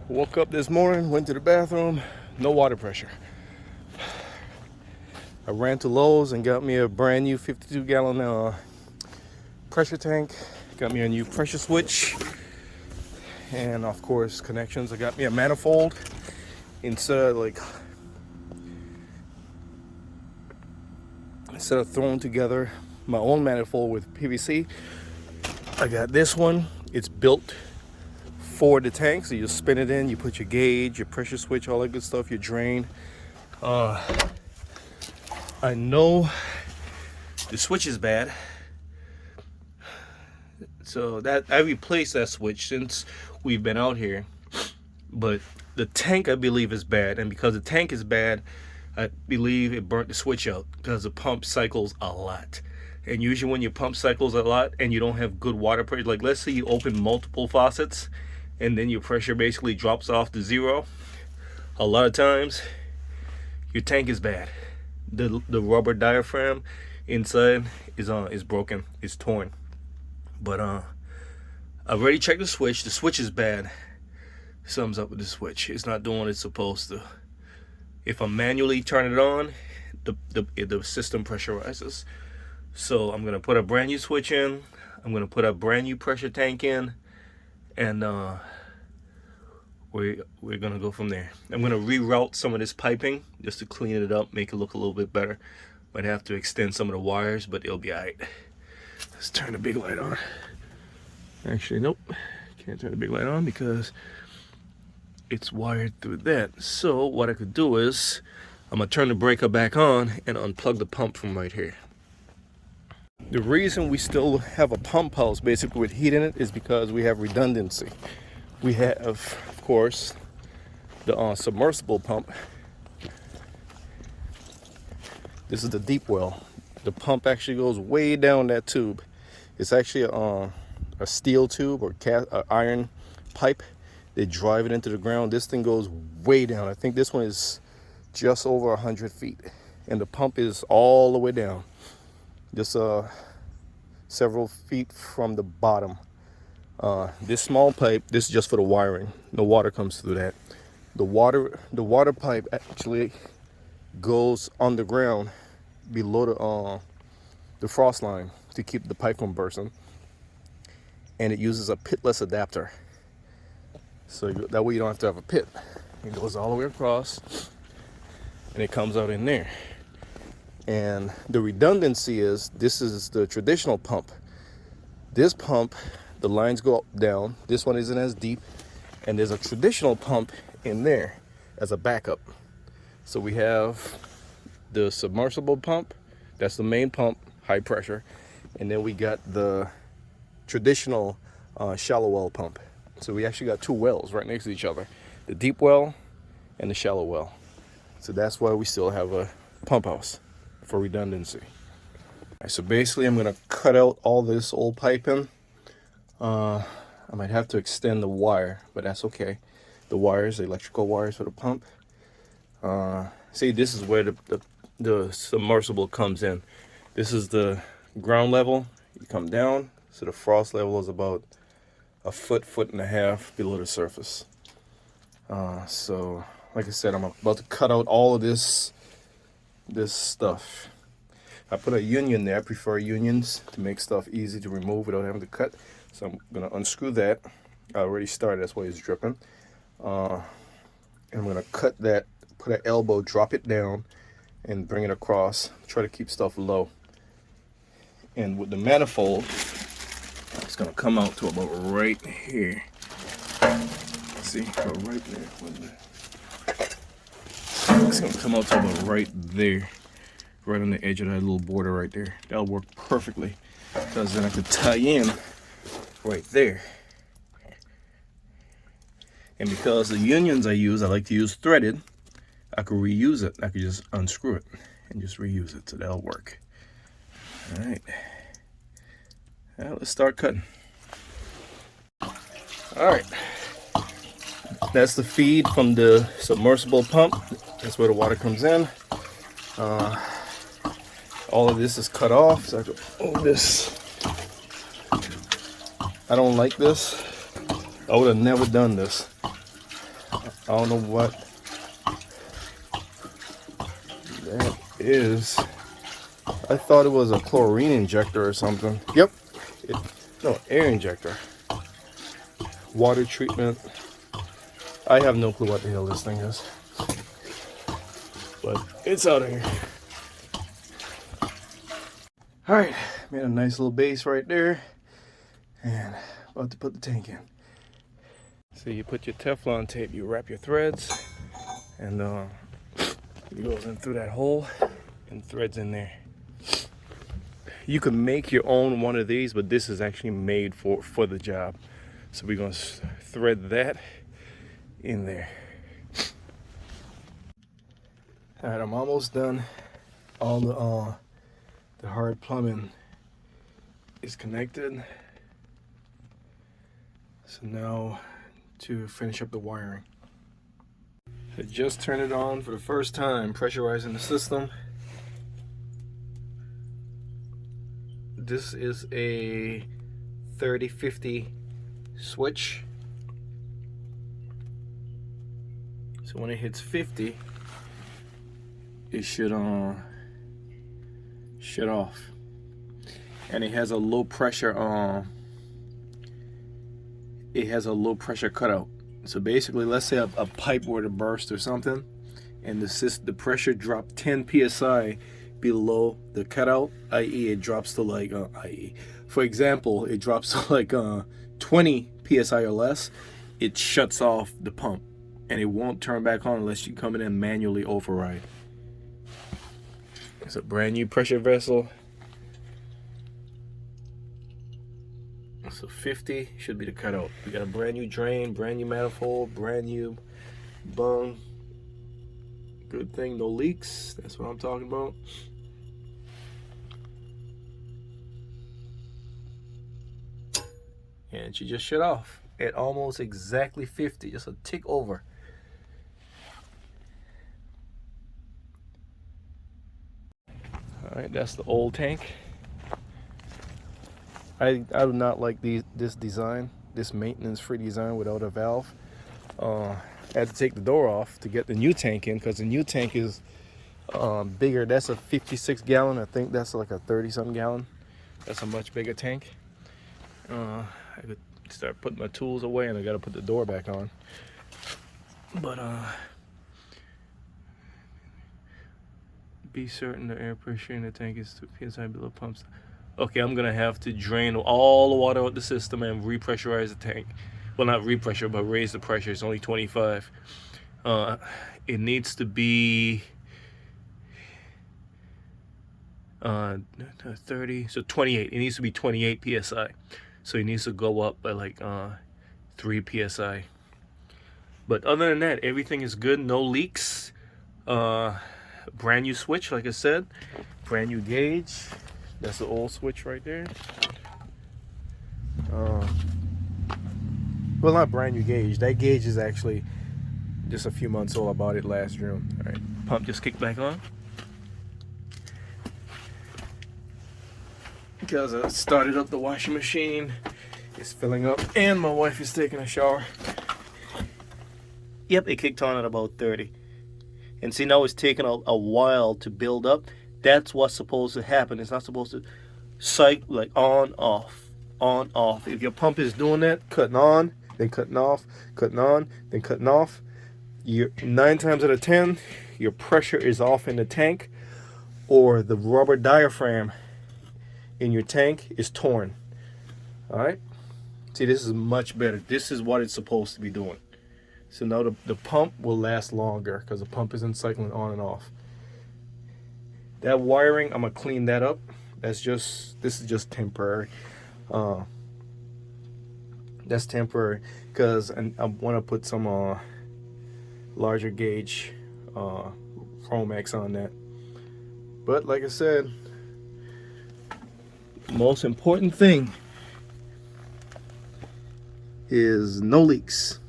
Woke up this morning, went to the bathroom, no water pressure. I ran to Lowe's and got me a brand new 52-gallon pressure tank. Got me a new pressure switch. And of course, connections. I got me a manifold instead of throwing together my own manifold with PVC. I got this one. It's built for the tank, so you just spin it in, you put your gauge, your pressure switch, all that good stuff, your drain. I know the switch is bad, so that I replaced that switch since we've been out here. But the tank, I believe, is bad, and because the tank is bad, I believe it burnt the switch out because the pump cycles a lot. And usually when your pump cycles a lot and you don't have good water pressure, like let's say you open multiple faucets and then your pressure basically drops off to zero, a lot of times your tank is bad. The rubber diaphragm inside is broken, it's torn. But I've already checked the switch. The switch is bad. Something's up with the switch. It's not doing what it's supposed to. If I manually turn it on, the system pressurizes. So I'm gonna put a brand new switch in. I'm gonna put a brand new pressure tank in, and we're gonna go from there. I'm gonna reroute some of this piping just to clean it up, make it look a little bit better. Might have to extend some of the wires, but it'll be alright. Let's turn the big light on. Actually, nope, can't turn the big light on because it's wired through that. So what I could do is I'm gonna turn the breaker back on and unplug the pump from right here. The reason we still have a pump house basically with heat in it is because we have redundancy. We have, of course, the submersible pump. This is the deep well. The pump actually goes way down that tube. It's actually a steel tube or iron pipe. They drive it into the ground. This thing goes way down. I think this one is just over 100 feet. And the pump is all the way down. Just several feet from the bottom. This small pipe, this is just for the wiring. No water comes through that. The water pipe actually goes underground below the frost line to keep the pipe from bursting. And it uses a pitless adapter. So that way you don't have to have a pit. It goes all the way across and it comes out in there. And the redundancy is, this is the traditional pump. This pump, the lines go up, down. This one isn't as deep. And there's a traditional pump in there as a backup. So we have the submersible pump. That's the main pump, high pressure. And then we got the traditional shallow well pump. So we actually got two wells right next to each other. The deep well and the shallow well. So that's why we still have a pump house, for redundancy. Right, so basically I'm gonna cut out all this old piping. I might have to extend the wire, but that's okay. The wires, the electrical wires for the pump. See, this is where the submersible comes in. This is the ground level. You come down, so the frost level is about a foot and a half below the surface. So like I said, I'm about to cut out all of this stuff. I put a union there. I prefer unions to make stuff easy to remove without having to cut. So I'm gonna unscrew that. I already started, that's why it's dripping. And I'm gonna cut that, put an elbow, drop it down, and bring it across. Try to keep stuff low. And with the manifold, it's gonna come out to about right here. See, go right there. It's gonna come out to about right there, right on the edge of that little border right there. That'll work perfectly, because then I could tie in right there. And because the unions I like to use threaded, I could reuse it. I could just unscrew it and just reuse it, so that'll work. All right. Now let's start cutting. All right. That's the feed from the submersible pump. That's where the water comes in. All of this is cut off, so I can move this. I don't like this. I would have never done this. I don't know what that is. I thought it was a chlorine injector or something. Yep. No, air injector. Water treatment. I have no clue what the hell this thing is. But it's out of here. Alright, made a nice little base right there. And about to put the tank in. So you put your Teflon tape, you wrap your threads, and it goes in through that hole and threads in there. You can make your own one of these, but this is actually made for the job. So we're gonna thread that in there. All right, I'm almost done. All the hard plumbing is connected. So now to finish up the wiring. I just turned it on for the first time, pressurizing the system. This is a 30-50 switch. So when it hits 50, it should shut off. And it has a low pressure cutout. So basically, let's say a pipe were to burst or something, and the pressure dropped 10 psi below the cutout, i.e. it drops to like for example, it drops to like 20 psi or less, it shuts off the pump and it won't turn back on unless you come in and manually override. It's a brand new pressure vessel. So 50 should be the cutout. We got a brand new drain, brand new manifold, brand new bung. Good thing no leaks. That's what I'm talking about. And she just shut off at almost exactly 50, just a tick over. All right, that's the old tank. I do not like this design, this maintenance-free design without a valve. I had to take the door off to get the new tank in because the new tank is bigger. That's a 56 gallon. I think that's like a 30-something gallon. That's a much bigger tank. I could start putting my tools away, and I got to put the door back on. But be certain the air pressure in the tank is 2 psi below pumps. Okay, I'm gonna have to drain all the water out the system and repressurize the tank. Well, not repressure, but raise the pressure. It's only 25. It needs to be 30, so 28. It needs to be 28 psi. So it needs to go up by like 3 psi. But other than that, everything is good. No leaks. Brand new switch, like I said. Brand new gauge. That's the old switch right there. Well, not brand new gauge. That gauge is actually just a few months old. I bought it last June. All right, pump just kicked back on. Because I started up the washing machine. It's filling up, and my wife is taking a shower. Yep, it kicked on at about 30. And see, now it's taking a while to build up. That's what's supposed to happen. It's not supposed to cycle like on, off, on, off. If your pump is doing that, cutting on, then cutting off, cutting on, then cutting off, 9 times out of 10, your pressure is off in the tank, or the rubber diaphragm in your tank is torn. All right? See, this is much better. This is what it's supposed to be doing. So now the pump will last longer because the pump isn't cycling on and off. That wiring, I'm gonna clean that up. This is just temporary. That's temporary because I want to put some larger gauge Chromex on that. But like I said, the most important thing is no leaks.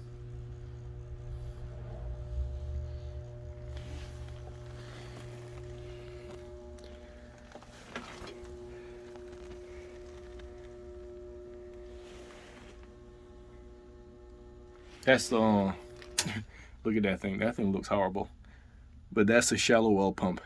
That's Look at that thing. That thing looks horrible. But that's a shallow well pump.